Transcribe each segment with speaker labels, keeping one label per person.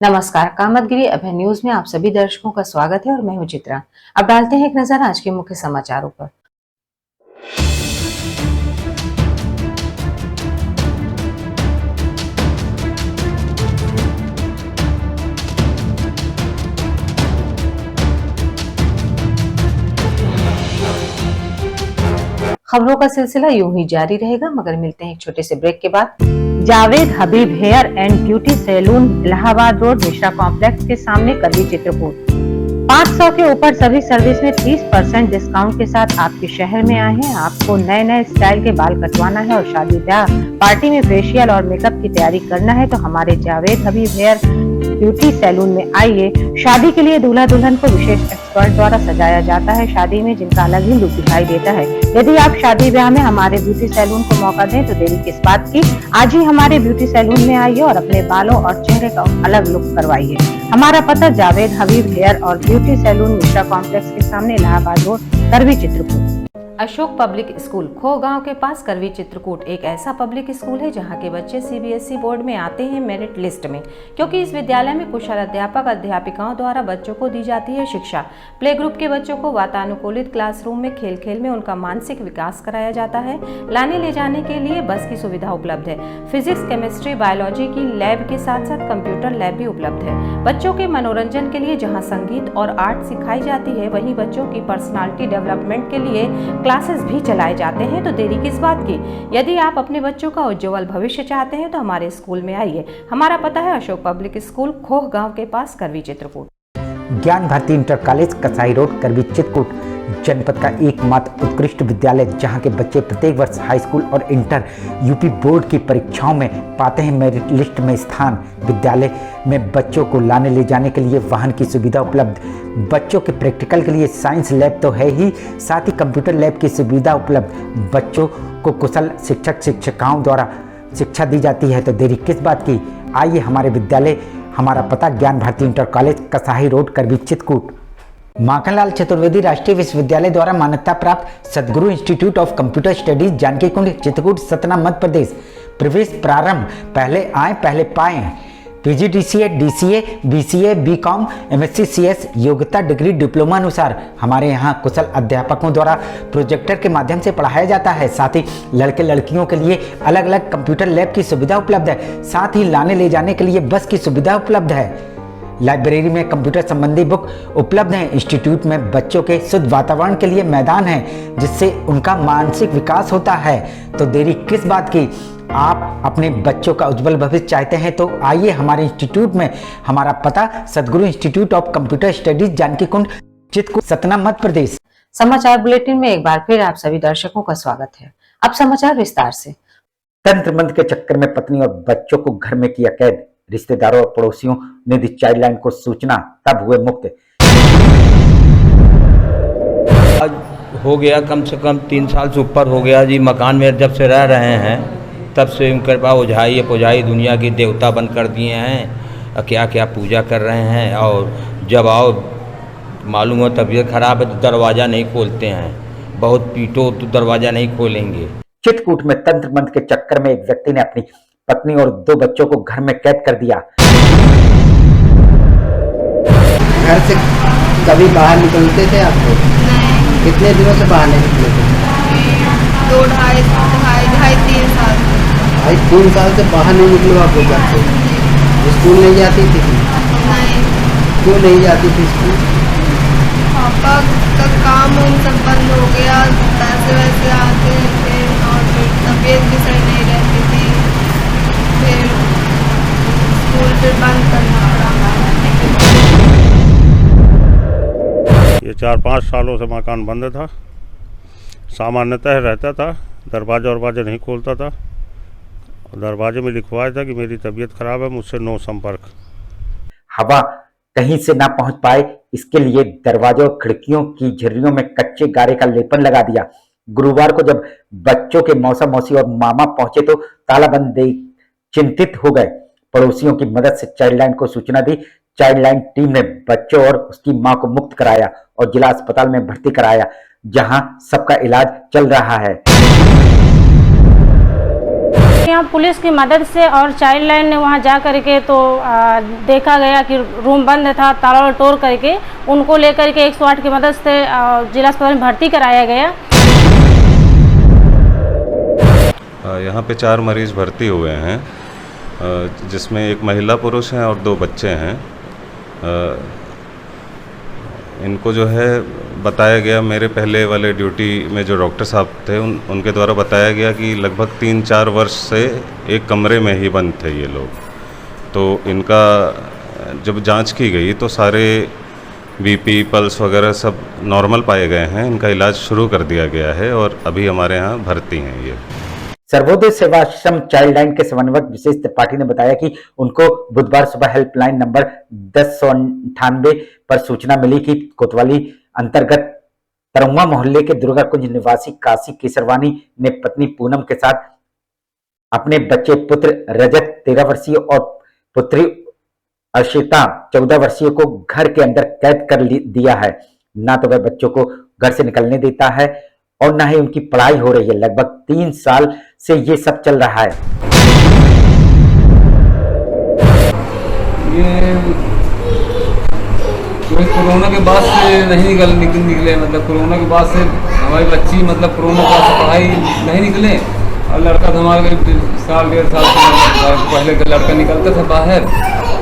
Speaker 1: नमस्कार, कामतगिरी अभय न्यूज में आप सभी दर्शकों का स्वागत है और मैं हूं चित्रा। अब डालते हैं एक नजर आज के मुख्य समाचारों पर। खबरों का सिलसिला यूं ही जारी रहेगा, मगर मिलते हैं एक छोटे से ब्रेक के बाद। Javed Habib hair and beauty salon, Allahabad road, Mishra complex के सामने, करवी, चित्रकूट। 500 के ऊपर सभी सर्विस में 30% डिस्काउंट के साथ आपके शहर में आए हैं। आपको नए नए स्टाइल के बाल कटवाना है और शादी ब्याह पार्टी में फेशियल और मेकअप की तैयारी करना है तो हमारे Javed Habib hair beauty salon में आइए। शादी के लिए दूल्हा दुल्हन को विशेष एक्सपर्ट द्वारा सजाया जाता है, शादी में जिनका अलग ही लुक दिखाई देता है। यदि आप शादी ब्याह में हमारे ब्यूटी सैलून को मौका दें तो देरी किस बात की, आज ही हमारे ब्यूटी सैलून में आइए और अपने बालों और चेहरे का अलग लुक करवाइए। हमारा पता जावेद हबीब हेयर और ब्यूटी सैलून, मिश्रा कॉम्प्लेक्स के सामने, Allahabad road, Karwi, Chitrakoot. Ashok public school खो गांव के पास, करवी, चित्रकूट एक ऐसा पब्लिक स्कूल है जहां के बच्चे सीबीएसई बोर्ड में आते हैं मेरिट लिस्ट में, क्योंकि इस विद्यालय में कुशल अध्यापक अध्यापिकाओं द्वारा बच्चों को दी जाती है शिक्षा। प्ले ग्रुप के बच्चों को वातानुकूलित क्लासरूम में खेल खेल में उनका मानसिक विकास कराया जाता है। लाने ले जाने के लिए बस की सुविधा उपलब्ध है। फिजिक्स, केमिस्ट्री, बायोलॉजी की लैब के साथ साथ कंप्यूटर लैब भी उपलब्ध है। बच्चों के मनोरंजन के लिए जहाँ संगीत और आर्ट सिखाई जाती है, वहीं बच्चों की पर्सनालिटी डेवलपमेंट के लिए क्लासेस भी चलाए जाते हैं, तो देरी किस बात की। यदि आप अपने बच्चों का उज्जवल भविष्य चाहते हैं तो हमारे स्कूल में आइए। हमारा पता है अशोक पब्लिक स्कूल, खोह गांव के पास, करवी, चित्रकूट।
Speaker 2: ज्ञान Bharti inter college, Kasai road, Karwi, Chitrakoot जनपद का एकमात्र उत्कृष्ट विद्यालय जहां के बच्चे प्रत्येक वर्ष हाई स्कूल और इंटर यूपी बोर्ड की परीक्षाओं में पाते हैं मेरिट लिस्ट में स्थान। विद्यालय में बच्चों को लाने ले जाने के लिए वाहन की सुविधा उपलब्ध, बच्चों के प्रैक्टिकल के लिए साइंस लैब तो है ही, साथ ही कंप्यूटर लैब की सुविधा उपलब्ध। बच्चों को कुशल शिक्षक शिक्षिकाओं द्वारा शिक्षा दी जाती है, तो देरी किस बात की, आइए हमारे विद्यालय। हमारा पता Gyan Bharti inter college, Kasai road, Karwi, Chitrakoot. Makhanlal Chaturvedi Rashtriya Vishwavidyalaya द्वारा मान्यता प्राप्त Sadguru institute of computer studies, Janaki Kund, Chitrakoot, Satna, Madhya Pradesh. प्रवेश प्रारंभ, पहले आए पहले पाए। PGDCA, DCA, BCA, BCom, MSc, CS योग्यता डिग्री डिप्लोमा अनुसार हमारे यहाँ कुशल अध्यापकों द्वारा प्रोजेक्टर के माध्यम से पढ़ाया जाता है। साथ ही लड़के लड़कियों के लिए अलग अलग कंप्यूटर लैब की सुविधा उपलब्ध है। साथ ही लाने ले जाने के लिए बस की सुविधा उपलब्ध है। लाइब्रेरी में कंप्यूटर संबंधी बुक उपलब्ध हैं। इंस्टीट्यूट में बच्चों के शुद्ध वातावरण के लिए मैदान है, जिससे उनका मानसिक विकास होता है, तो देरी किस बात की। आप अपने बच्चों का उज्जवल भविष्य चाहते हैं तो आइए हमारे इंस्टीट्यूट में। हमारा पता Sadguru institute of computer studies, Janaki Kund, Chitrakoot, Satna, Madhya Pradesh.
Speaker 1: समाचार बुलेटिन में एक बार फिर आप सभी दर्शकों का स्वागत है। अब समाचार विस्तार से।
Speaker 2: तंत्र मंत्र के चक्कर में पत्नी और बच्चों को घर में किया कैद, रिश्तेदारों और पड़ोसियों ने दी चाइल्डलाइन को सूचना, तब हुए मुक्त।
Speaker 3: आज हो गया कम से कम 3 साल से ऊपर हो गया जी। मकान में जब से रह रहे हैं तब से उनके पास ओझाई पुजाई दुनिया की देवता बंद कर दिए हैं, क्या क्या पूजा कर रहे हैं। और जब आओ मालूम हो तबीयत खराब है तो दरवाज़ा नहीं खोलते हैं, बहुत पीटो तो दरवाज़ा नहीं खोलेंगे।
Speaker 2: चित्रकूट में तंत्र मंत्र के चक्कर में एक व्यक्ति ने अपनी पत्नी और 2 बच्चों को घर में कैद कर दिया।
Speaker 4: घर से कभी बाहर निकलते थे आप लोग? कितने दिनों से बाहर नहीं निकले थे?
Speaker 5: 2 ढाई 3 साल।
Speaker 4: भाई 3 साल से बाहर नहीं निकलो आप लोग घर से? स्कूल नहीं जाती थी?
Speaker 5: नहीं।
Speaker 4: क्यों नहीं जाती थी स्कूल?
Speaker 5: पापा का काम उन सब बंद हो गया, पैसे वैसे आते थे और फिर तबीयत भी सही नहीं रहती थी, फिर स्कूल फिर बंद करना पड़ा।
Speaker 6: ये 4-5 सालों से मकान बंद था। सामान्यतः रहता था, दरवाजा वरवाजा नहीं खोलता था। दरवाजे में लिखवाया था कि मेरी तबीयत खराब है, मुझसे नो संपर्क।
Speaker 2: हवा कहीं से ना पहुंच पाए, इसके लिए दरवाजों और खिड़कियों की झर्रियों में कच्चे गारे का लेपन लगा दिया। गुरुवार को जब बच्चों के मौसा मौसी और मामा पहुंचे तो तालाबंद देख चिंतित हो गए। पड़ोसियों की मदद से चाइल्डलाइन को सूचना दी। चाइल्डलाइन टीम ने बच्चों और उसकी मां को मुक्त कराया और जिला अस्पताल में भर्ती कराया, जहां सबका इलाज चल रहा है।
Speaker 7: यहाँ पुलिस की मदद से और चाइल्ड लाइन ने वहाँ जा करके तो देखा गया कि रूम बंद था, ताला तोड़ करके उनको लेकर के 108 की मदद से जिला अस्पताल में भर्ती कराया गया।
Speaker 8: यहाँ पे 4 मरीज भर्ती हुए हैं, जिसमें एक महिला पुरुष हैं और 2 बच्चे हैं। इनको जो है बताया गया, मेरे पहले वाले ड्यूटी में जो डॉक्टर साहब थे उनके द्वारा बताया गया कि लगभग 3-4 वर्ष से एक कमरे में ही बंद थे ये लोग। तो इनका जब जांच की गई तो सारे बीपी पल्स वगैरह सब नॉर्मल पाए गए हैं। इनका इलाज शुरू कर दिया गया है और अभी हमारे यहाँ भर्ती हैं ये।
Speaker 2: सर्वोदय सेवाश्रम चाइल्ड लाइन के समन्वयक विशेष त्रिपाठी ने बताया कि उनको बुधवार सुबह हेल्पलाइन नंबर 1098 पर सूचना मिली कि कोतवाली अंतर्गत तरौवा मोहल्ले के दुर्गा कुंज निवासी काशी केसरवानी ने पत्नी पूनम के साथ अपने बच्चे पुत्र रजत 13 वर्षीय और पुत्री अर्शिता 14 वर्षीय को घर के अंदर कैद कर दिया है। ना तो वह बच्चों को घर से निकलने देता है और ना ही उनकी पढ़ाई हो रही है। लगभग 3 साल से ये सब चल रहा है।
Speaker 9: ये कोरोना के बाद से नहीं निकले, मतलब कोरोना के बाद से हमारी बच्ची मतलब कोरोना के बाद से पढ़ाई नहीं निकले। और लड़का तो हमारे 1-1.5 साल पहले का लड़का निकलता था बाहर,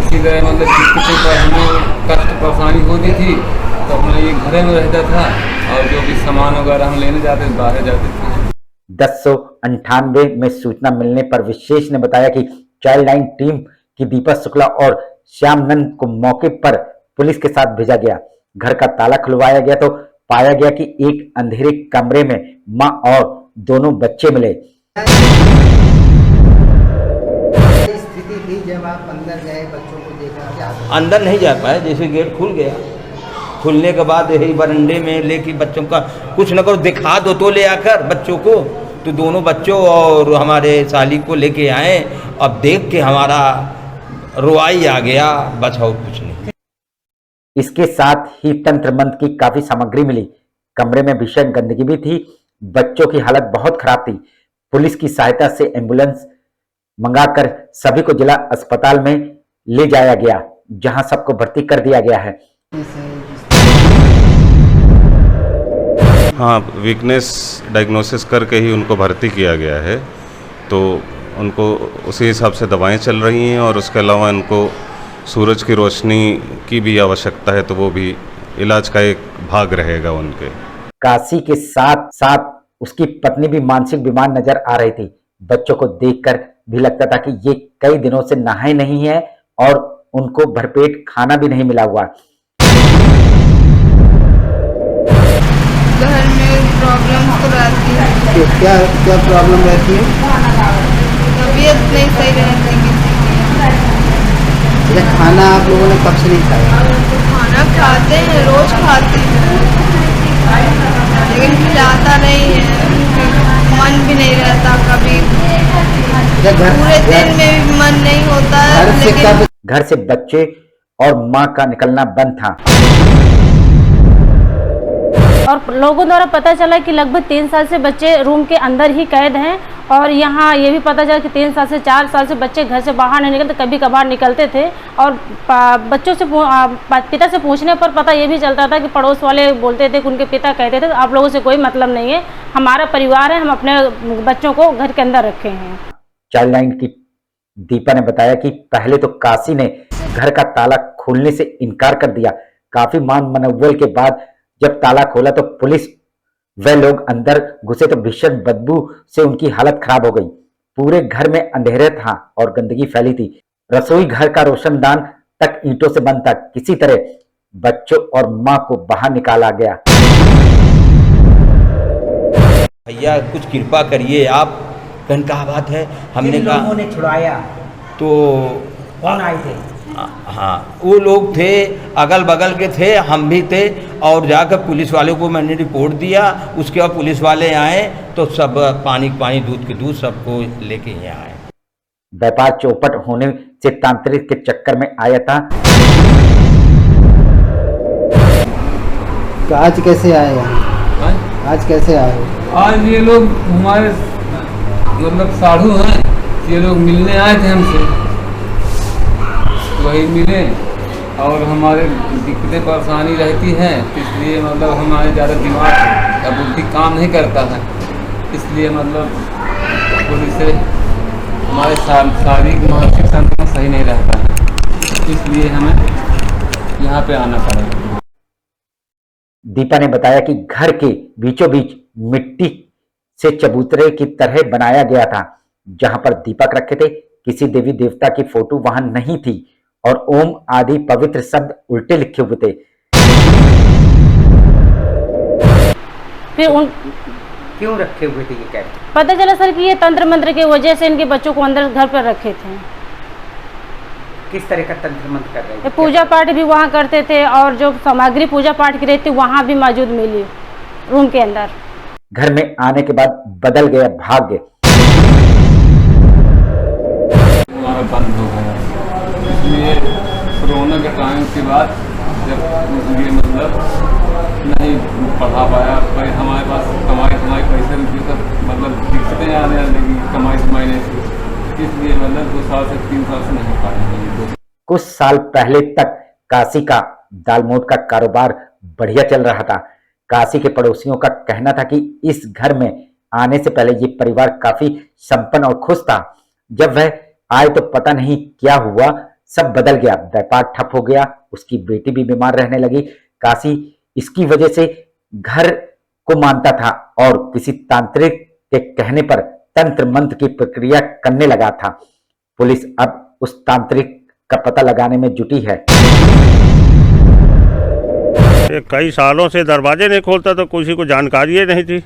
Speaker 9: इसी तरह मतलब जिसके पर हमें कष्ट परेशानी होती थी तो अपना ये घरे में रहता था और जो भी सामान वगैरह हम लेने जाते थे बाहर जाते थे।
Speaker 2: 1098 में सूचना मिलने पर विशेष ने बताया कि चाइल्ड लाइन टीम की दीपक शुक्ला और श्यामनंद को मौके पर पुलिस के साथ भेजा गया। घर का ताला खुलवाया गया तो पाया गया कि एक अंधेरे कमरे में मां और दोनों बच्चे मिले।
Speaker 4: स्थिति थी जब आप अंदर गए, बच्चों को देखा, क्या
Speaker 3: अंदर नहीं जा पाए। जैसे गेट खुल गया, खुलने के बाद यही बरंडे में लेके बच्चों का कुछ न करो दिखा दो तो ले आकर बच्चों को, तो दोनों बच्चों और हमारे साली को लेके आए। अब देख के हमारा रुआई आ गया, बस और कुछ नहीं।
Speaker 2: इसके साथ ही तंत्र मंत्र की काफी सामग्री मिली। कमरे में भीषण गंदगी भी थी। बच्चों की हालत बहुत खराब थी। पुलिस की सहायता से एम्बुलेंस मंगाकर सभी को जिला अस्पताल में ले जाया गया, जहां सबको भर्ती कर दिया गया है।
Speaker 8: हाँ, वीकनेस डायग्नोसिस करके ही उनको भर्ती किया गया है। तो उनको उसी हिसाब से दवाएं चल रही हैं और उसके अलावा इनको सूरज की रोशनी की भी आवश्यकता है, तो वो भी इलाज का एक भाग रहेगा उनके।
Speaker 2: काशी के साथ साथ उसकी पत्नी भी मानसिक बीमार नजर आ रही थी। बच्चों को देखकर भी लगता था कि ये कई दिनों से नहाए नहीं है और उनको भरपेट खाना भी नहीं मिला हुआ।
Speaker 5: घर में प्रॉब्लम तो रहती है।
Speaker 4: क्या क्या प्रॉब्लम रहती है?
Speaker 5: तबीयत नहीं सही रहती किसी की।
Speaker 4: अच्छा, खाना आप लोगों ने कब से नहीं खाया?
Speaker 5: खाना खाते हैं, रोज खाते हैं, लेकिन खिलाता नहीं है। मन भी नहीं रहता कभी, पूरे दिन में भी मन नहीं होता है।
Speaker 2: घर से बच्चे और मां का निकलना बंद था।
Speaker 7: और लोगों द्वारा पता चला कि लगभग 3 साल से बच्चे रूम के अंदर ही कैद हैं। और यहाँ ये भी पता चला कि 3 साल से 4 साल से बच्चे घर से बाहर नहीं निकलते, कभी कभार निकलते थे। और बच्चों से पिता से पूछने पर पता ये भी चलता था कि पड़ोस वाले बोलते थे कि उनके पिता कहते थे आप लोगों से कोई मतलब नहीं है, हमारा परिवार है, हम अपने बच्चों को घर के अंदर रखे हैं।
Speaker 2: चाइल्ड लाइन की दीपा ने बताया कि पहले तो काशी ने घर का ताला खोलने से इनकार कर दिया। काफी मान मनोबल के बाद जब ताला खोला तो पुलिस वे लोग अंदर घुसे तो भीषण बदबू से उनकी हालत खराब हो गई। पूरे घर में अंधेरे था और गंदगी फैली थी। रसोई घर का रोशनदान तक ईंटों से बंद था। किसी तरह बच्चों और मां को बाहर निकाला गया।
Speaker 3: भैया कुछ कृपा करिए आप। कहन कहा बात है, हमने कहा
Speaker 2: लोगों ने छुड़ाया
Speaker 3: तो
Speaker 2: कौन आए थे?
Speaker 3: हाँ, वो लोग थे, अगल बगल के थे, हम भी थे। और जाकर पुलिस वालों को मैंने रिपोर्ट दिया। उसके बाद पुलिस वाले आए तो सब पानी दूध के दूध सबको लेके यहाँ आए।
Speaker 2: व्यापार चौपट होने से तांत्रिक के चक्कर में आया था।
Speaker 4: तो आज कैसे आए यहाँ? आज कैसे आए?
Speaker 9: आज ये लोग हमारे मतलब साधु हैं, ये लोग मिलने आए थे हमसे, वही मिले और हमारे दिक्कतें परेशानी रहती हैं, इसलिए मतलब हमारे ज़्यादा दिमाग या बुद्धि काम नहीं करता है, इसलिए मतलब पुलिस से हमारे शारीरिक मानसिक संतुलन सही नहीं रहता है, इसलिए हमें यहाँ पे आना पड़ा।
Speaker 2: दीपा ने बताया कि घर के बीचों बीच मिट्टी से चबूतरे की तरह बनाया गया था, जहां पर दीपक रखे थे। किसी देवी देवता की फोटो वहां नहीं थी और ओम आदि पवित्र शब्द उल्टे लिखे हुए थे।
Speaker 7: फिर उन
Speaker 2: क्यों रखे हुए थे ये कहते?
Speaker 7: पता चला सर कि ये तंत्र मंत्र की वजह से इनके बच्चों को अंदर घर पर रखे थे।
Speaker 2: किस तरह का तंत्र मंत्र कर रहे
Speaker 7: ये
Speaker 2: थे?
Speaker 7: पूजा पाठ भी वहाँ करते थे और जो सामग्री पूजा पाठ की रहती वहाँ भी मौजूद मिली रूम के अंदर।
Speaker 2: घर में आने के बाद बदल गया भाग्य।
Speaker 9: हमारा बंद हो गया, इसलिए कोरोना के टाइम के बाद जब ये मतलब नहीं पढ़ा पाया, फिर हमारे पास कमाई पैसे रुपये सब मतलब दिक्कतें आने लगी, कमाई नहीं थी, इसलिए मतलब 2 साल से 3 साल से नहीं पाए हैं।
Speaker 2: कुछ साल पहले तक काशी का दालमोट का कारोबार बढ़िया चल रहा था। काशी के पड़ोसियों का कहना था कि इस घर में आने से पहले ये परिवार काफी संपन्न और खुश था। जब वह आए तो पता नहीं क्या हुआ, सब बदल गया। व्यापार ठप हो गया, उसकी बेटी भी बीमार रहने लगी। काशी इसकी वजह से घर को मानता था और किसी तांत्रिक के कहने पर तंत्र मंत्र की प्रक्रिया करने लगा था। पुलिस अब उस तांत्रिक का पता लगाने में जुटी है।
Speaker 6: कई सालों से दरवाजे नहीं खोलता तो किसी को जानकारी ही नहीं थी,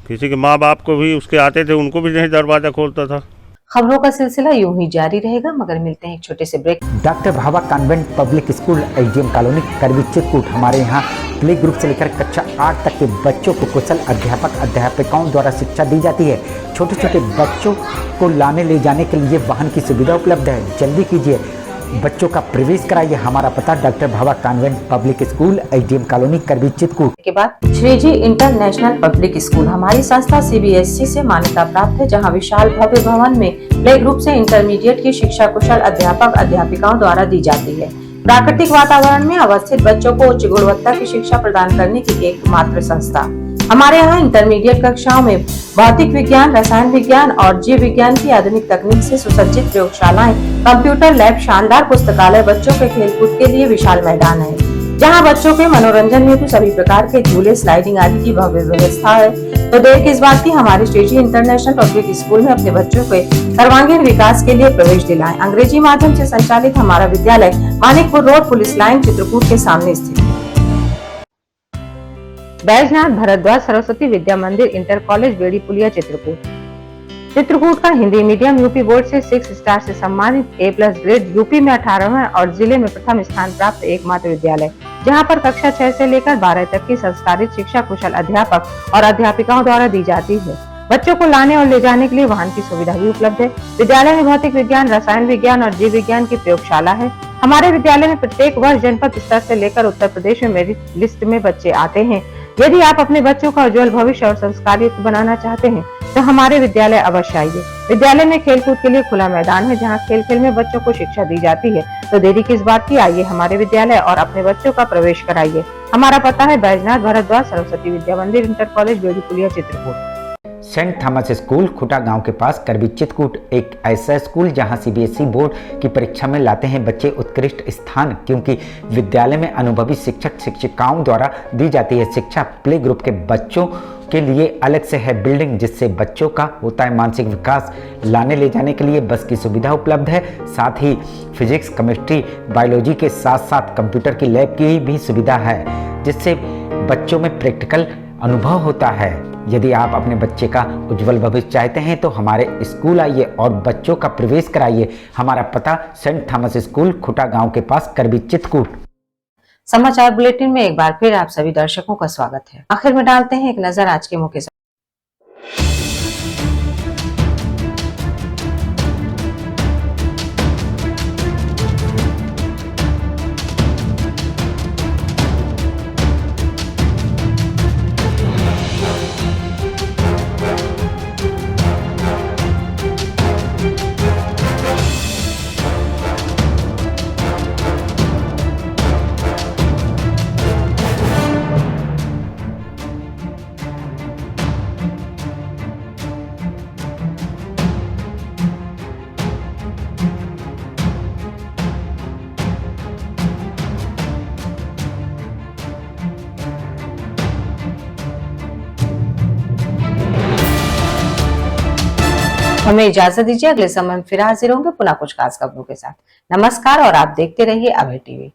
Speaker 6: किसी के माँ बाप को भी उसके आते थे, उनको भी नहीं दरवाजा खोलता था।
Speaker 1: खबरों का सिलसिला यूं ही जारी रहेगा, मगर मिलते हैं एक छोटे से break.
Speaker 2: Doctor Bhabha convent public school SDM colony Karwi Chitrakoot. हमारे यहाँ प्ले ग्रुप से लेकर कक्षा 8 तक के बच्चों को कुशल अध्यापक अध्यापिकाओं द्वारा शिक्षा दी जाती है। छोटे छोटे बच्चों को लाने ले जाने के लिए वाहन की सुविधा उपलब्ध है। जल्दी कीजिए, बच्चों का प्रवेश कराइए। हमारा पता doctor Bhabha convent public school SDM colony Karwi Chitrakoot.
Speaker 1: के बाद श्रीजी इंटरनेशनल पब्लिक स्कूल हमारी संस्था सीबीएसई से मान्यता प्राप्त है, जहां विशाल भव्य भवन में प्ले ग्रुप से इंटरमीडिएट की शिक्षा कुशल अध्यापक अध्यापिकाओं द्वारा दी जाती है। प्राकृतिक वातावरण में अवस्थित बच्चों को उच्च गुणवत्ता की शिक्षा प्रदान करने की एकमात्र संस्था। हमारे यहाँ इंटरमीडिएट कक्षाओं में भौतिक विज्ञान, रसायन विज्ञान और जीव विज्ञान की आधुनिक तकनीक से सुसज्जित प्रयोगशालाएं, कंप्यूटर लैब, शानदार पुस्तकालय, बच्चों के खेलकूद के लिए विशाल मैदान है, जहां बच्चों के मनोरंजन हेतु सभी प्रकार के झूले, स्लाइडिंग आदि की भव्य व्यवस्था है। तो देर किस बात की, हमारे श्रीजी इंटरनेशनल पब्लिक स्कूल में अपने बच्चों के सर्वांगीण विकास के लिए प्रवेश दिलाएं। अंग्रेजी माध्यम से संचालित हमारा विद्यालय Manikpur road, police line, Chitrakoot के सामने स्थित है। बैजनाथ भारद्वाज सरस्वती विद्या मंदिर इंटर कॉलेज बेड़ी पुलिया चित्रकूट। चित्रकूट का हिंदी मीडियम यूपी बोर्ड से 6 स्टार से सम्मानित A+ ग्रेड, यूपी में 18वां और जिले में प्रथम स्थान प्राप्त एकमात्र विद्यालय, जहां पर कक्षा 6 से लेकर 12 तक की संस्कारित शिक्षा कुशल अध्यापक और अध्यापिकाओं द्वारा दी जाती है। बच्चों को लाने और ले जाने के लिए वाहन की सुविधा भी उपलब्ध है। विद्यालय में भौतिक विज्ञान, रसायन विज्ञान और जीव विज्ञान की प्रयोगशाला है। हमारे विद्यालय में प्रत्येक वर्ष जनपद स्तर से लेकर उत्तर प्रदेश में मेरिट लिस्ट में बच्चे आते हैं। यदि आप अपने बच्चों का उज्जवल भविष्य और संस्कारयुक्त बनाना चाहते हैं तो हमारे विद्यालय अवश्य आइए। विद्यालय में खेलकूद के लिए खुला मैदान है, जहां खेल खेल में बच्चों को शिक्षा दी जाती है। तो देरी किस बात की, आइए हमारे विद्यालय और अपने बच्चों का प्रवेश कराइए। हमारा पता है बैजनाथ भारद्वाज सरस्वती विद्या मंदिर इंटर कॉलेज बेड़ी पुलिया चित्रकूट।
Speaker 2: सेंट थॉमस स्कूल खुटा गांव के पास करवी चित्रकूट एक ऐसा स्कूल जहां सीबीएसई बोर्ड की परीक्षा में लाते हैं बच्चे उत्कृष्ट स्थान, क्योंकि विद्यालय में अनुभवी शिक्षक शिक्षिकाओं द्वारा दी जाती है शिक्षा। प्ले ग्रुप के बच्चों के लिए अलग से है बिल्डिंग, जिससे बच्चों का होता है मानसिक विकास। लाने ले जाने के लिए बस की सुविधा उपलब्ध है, साथ ही फिजिक्स, केमिस्ट्री, बायोलॉजी के साथ साथ कंप्यूटर की लैब की भी सुविधा है, जिससे बच्चों में प्रैक्टिकल अनुभव होता है। यदि आप अपने बच्चे का उज्जवल भविष्य चाहते हैं तो हमारे स्कूल आइए और बच्चों का प्रवेश कराइए। हमारा पता सेंट थॉमस स्कूल खुटा गांव के पास करवी चित्रकूट।
Speaker 1: समाचार बुलेटिन में एक बार फिर आप सभी दर्शकों का स्वागत है। आखिर में डालते हैं एक नजर आज के मुख्य हमें इजाजत दीजिए, अगले समय हम फिर हाजिर होंगे पुनः कुछ खास खबरों के साथ। नमस्कार और आप देखते रहिए अभय टीवी।